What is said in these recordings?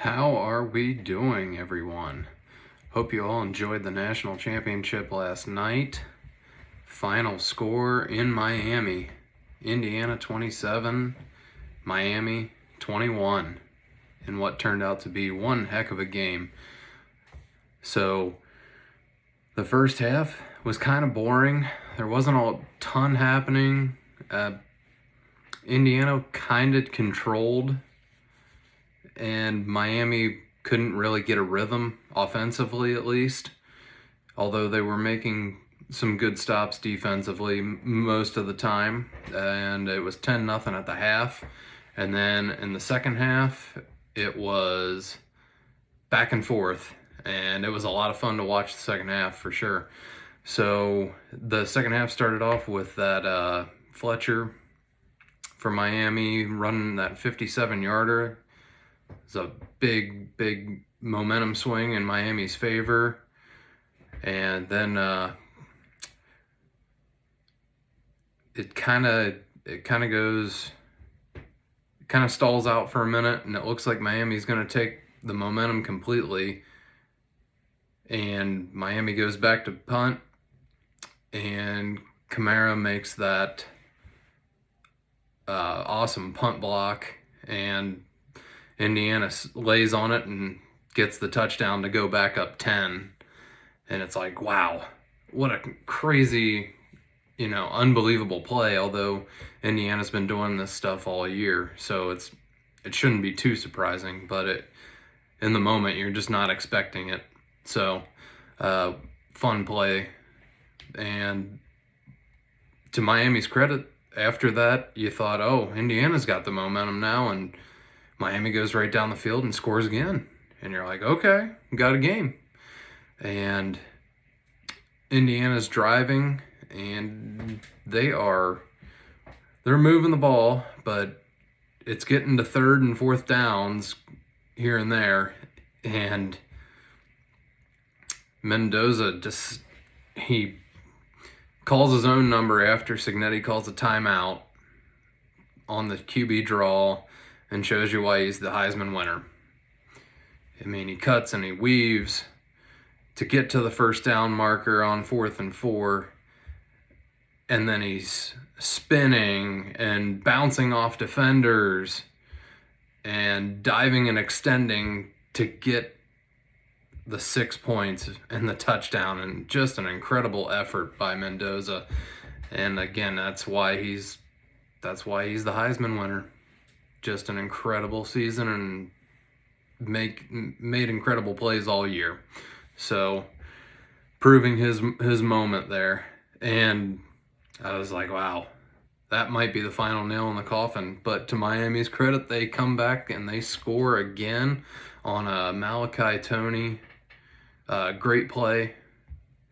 How are we doing, everyone? Hope you all enjoyed the national championship last night. Final score in Miami: Indiana 27, Miami 21, in what turned out to be one heck of a game. So, the first half was kind of boring. There wasn't a ton happening. Indiana kind of controlled, and Miami couldn't really get a rhythm offensively, at least, although they were making some good stops defensively most of the time. And it was 10-0 at the half, and then in the second half it was back and forth, and it was a lot of fun to watch the second half for sure. So the second half started off with that Fletcher for Miami running that 57-yarder. It's a big momentum swing in Miami's favor. And then it kind of stalls out for a minute, and it looks like Miami's going to take the momentum completely. And Miami goes back to punt, and Kamara makes that awesome punt block, and Indiana lays on it and gets the touchdown to go back up 10. And it's like, wow, what a crazy, unbelievable play. Although Indiana's been doing this stuff all year, so it shouldn't be too surprising. But in the moment, you're just not expecting it. So fun play. And to Miami's credit, after that, you thought, oh, Indiana's got the momentum now, and Miami goes right down the field and scores again. And you're like, okay, got a game. And Indiana's driving, and they're moving the ball, but it's getting to third and fourth downs here and there. And Mendoza he calls his own number after Cignetti calls a timeout on the QB draw, and shows you why he's the Heisman winner. I mean, he cuts and he weaves to get to the first down marker on 4th and 4, and then he's spinning and bouncing off defenders and diving and extending to get the 6 points and the touchdown, and just an incredible effort by Mendoza. And again, that's why he's the Heisman winner. Just an incredible season, and made incredible plays all year. So proving his moment there. And I was like, wow, that might be the final nail in the coffin. But to Miami's credit, they come back and they score again on a Malachi Tony great play,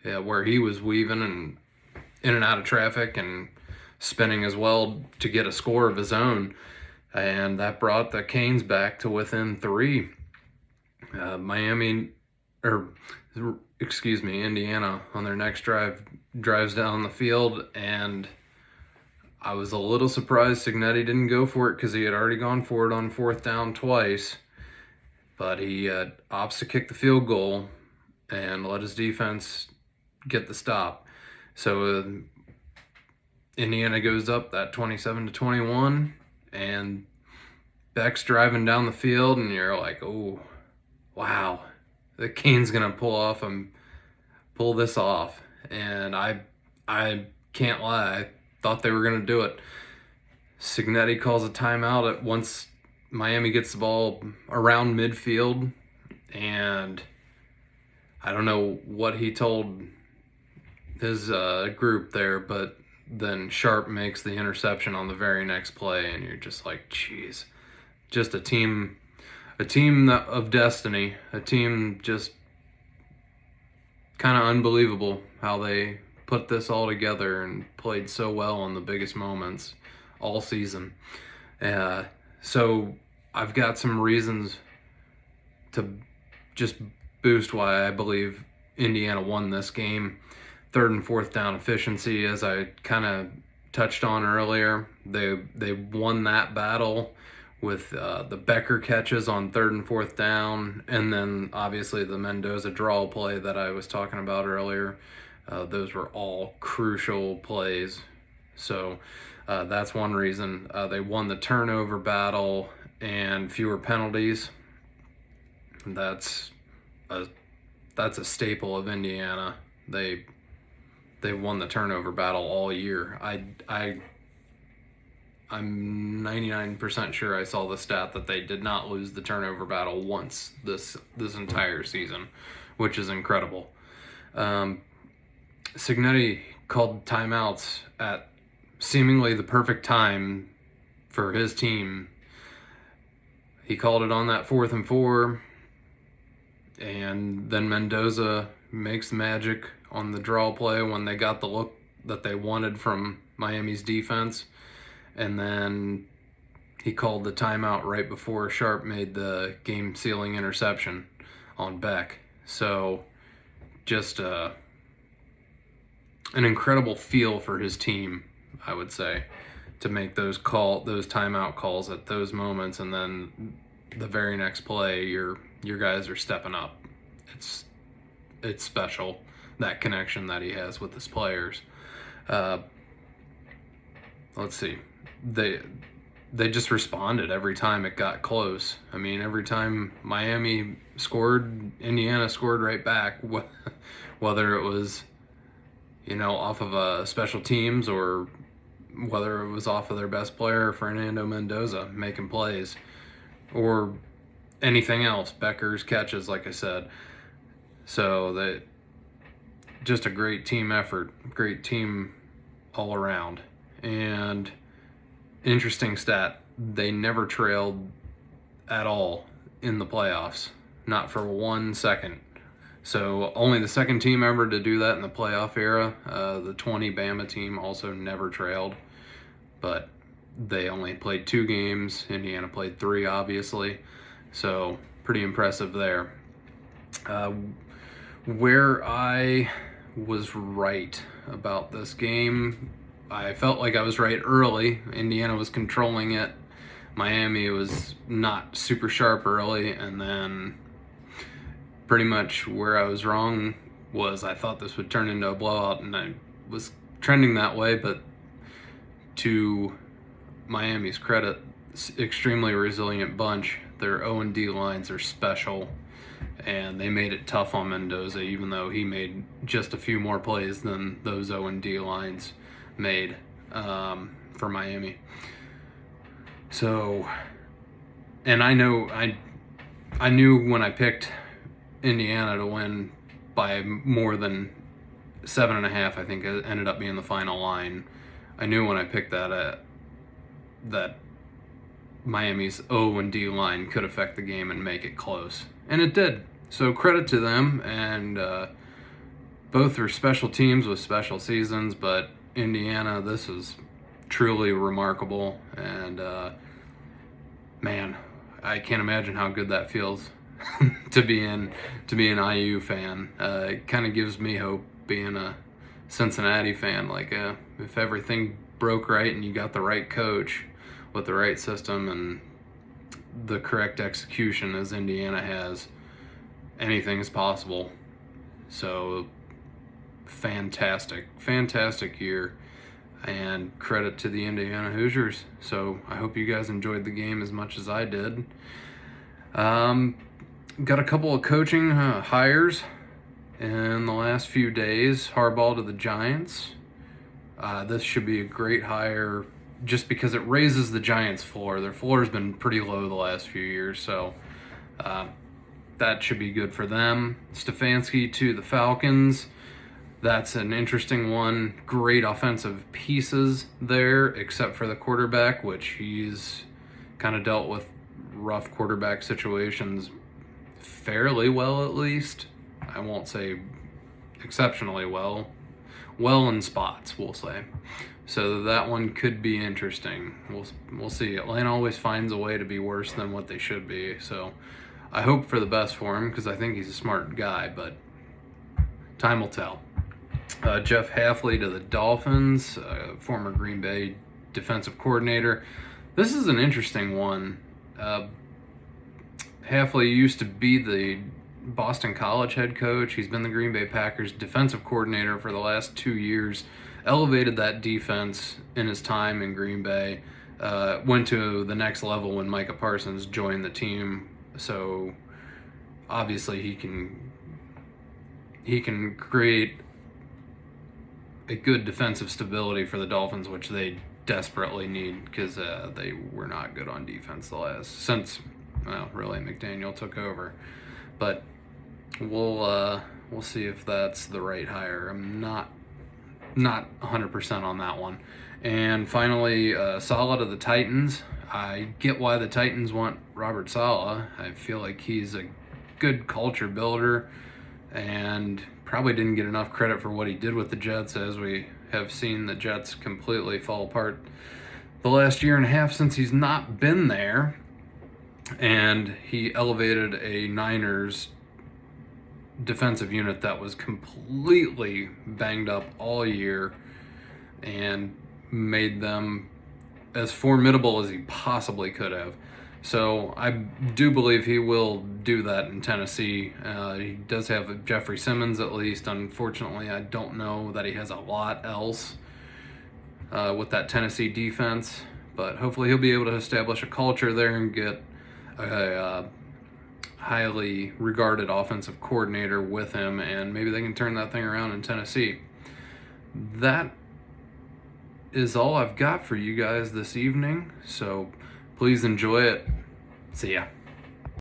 where he was weaving and in and out of traffic and spinning as well to get a score of his own. And that brought the Canes back to within 3. Indiana on their next drive drives down the field, and I was a little surprised Cignetti didn't go for it, because he had already gone for it on 4th down twice. But he opts to kick the field goal and let his defense get the stop. So Indiana goes up that 27-21, and Beck's driving down the field, and you're like, oh, wow, the Canes gonna pull this off. And I can't lie, I thought they were gonna do it. Cignetti calls a timeout once Miami gets the ball around midfield, and I don't know what he told his group there, but then Sharp makes the interception on the very next play, and you're just like, geez, just a team of destiny, a team just kind of unbelievable how they put this all together and played so well in the biggest moments all season. So I've got some reasons to just boost why I believe Indiana won this game. 3rd and 4th down efficiency, as I kind of touched on earlier. They won that battle with the Becker catches on 3rd and 4th down, and then obviously the Mendoza draw play that I was talking about earlier. Those were all crucial plays. So that's one reason they won the turnover battle and fewer penalties. That's a staple of Indiana. They won the turnover battle all year. I'm 99% sure I saw the stat that they did not lose the turnover battle once this entire season, which is incredible. Cignetti called timeouts at seemingly the perfect time for his team. He called it on that 4th and 4, and then Mendoza makes magic on the draw play when they got the look that they wanted from Miami's defense. And then he called the timeout right before Sharp made the game-sealing interception on Beck. So just an incredible feel for his team, I would say, to make those timeout calls at those moments, and then the very next play, your guys are stepping up. It's special, that connection that he has with his players. Let's see. They just responded every time it got close. I mean, every time Miami scored, Indiana scored right back, whether it was, off of special teams or whether it was off of their best player, Fernando Mendoza, making plays, or anything else, Becker's catches, like I said. So just a great team effort, great team all around. And interesting stat, they never trailed at all in the playoffs, not for 1 second. So only the second team ever to do that in the playoff era. The 20 Bama team also never trailed, but they only played 2 games. Indiana played 3, obviously. So pretty impressive there. Where I was right about this game, I felt like I was right early. Indiana was controlling it. Miami was not super sharp early, and then pretty much where I was wrong was I thought this would turn into a blowout, and I was trending that way, but to Miami's credit, extremely resilient bunch. Their O&D lines are special, and they made it tough on Mendoza, even though he made just a few more plays than those O&D lines made for Miami. So, and I knew when I picked Indiana to win by more than 7.5, I think it ended up being the final line. I knew when I picked that Miami's O and D line could affect the game and make it close, and it did. So credit to them, and both are special teams with special seasons, but Indiana, this is truly remarkable, and man, I can't imagine how good that feels to be an IU fan. It kind of gives me hope being a Cincinnati fan. Like if everything broke right and you got the right coach with the right system and the correct execution as Indiana has, anything is possible. So fantastic year, and credit to the Indiana Hoosiers. So I hope you guys enjoyed the game as much as I did. Got a couple of coaching hires in the last few days. Harbaugh to the Giants. This should be a great hire just because it raises the Giants' floor. Their floor has been pretty low the last few years, so that should be good for them. Stefanski to the Falcons. That's an interesting one. Great offensive pieces there, except for the quarterback, which he's kind of dealt with rough quarterback situations fairly well, at least. I won't say exceptionally well. Well in spots, we'll say. So that one could be interesting. We'll see. Atlanta always finds a way to be worse than what they should be. So I hope for the best for him because I think he's a smart guy, but time will tell. Jeff Hafley to the Dolphins, former Green Bay defensive coordinator. This is an interesting one. Hafley used to be the Boston College head coach. He's been the Green Bay Packers defensive coordinator for the last 2 years. Elevated that defense in his time in Green Bay. Went to the next level when Micah Parsons joined the team. So obviously he can create a good defensive stability for the Dolphins, which they desperately need, because they were not good on defense since really McDaniel took over. But we'll see if that's the right hire. I'm not 100% on that one. And finally, Saleh to the Titans. I get why the Titans want Robert Saleh. I feel like he's a good culture builder and probably didn't get enough credit for what he did with the Jets, as we have seen the Jets completely fall apart the last year and a half since he's not been there. And he elevated a Niners defensive unit that was completely banged up all year and made them as formidable as he possibly could have. So I do believe he will do that in Tennessee. He does have Jeffrey Simmons, at least. Unfortunately, I don't know that he has a lot else with that Tennessee defense. But hopefully he'll be able to establish a culture there and get a highly regarded offensive coordinator with him, and maybe they can turn that thing around in Tennessee. That is all I've got for you guys this evening, so please enjoy it. See ya.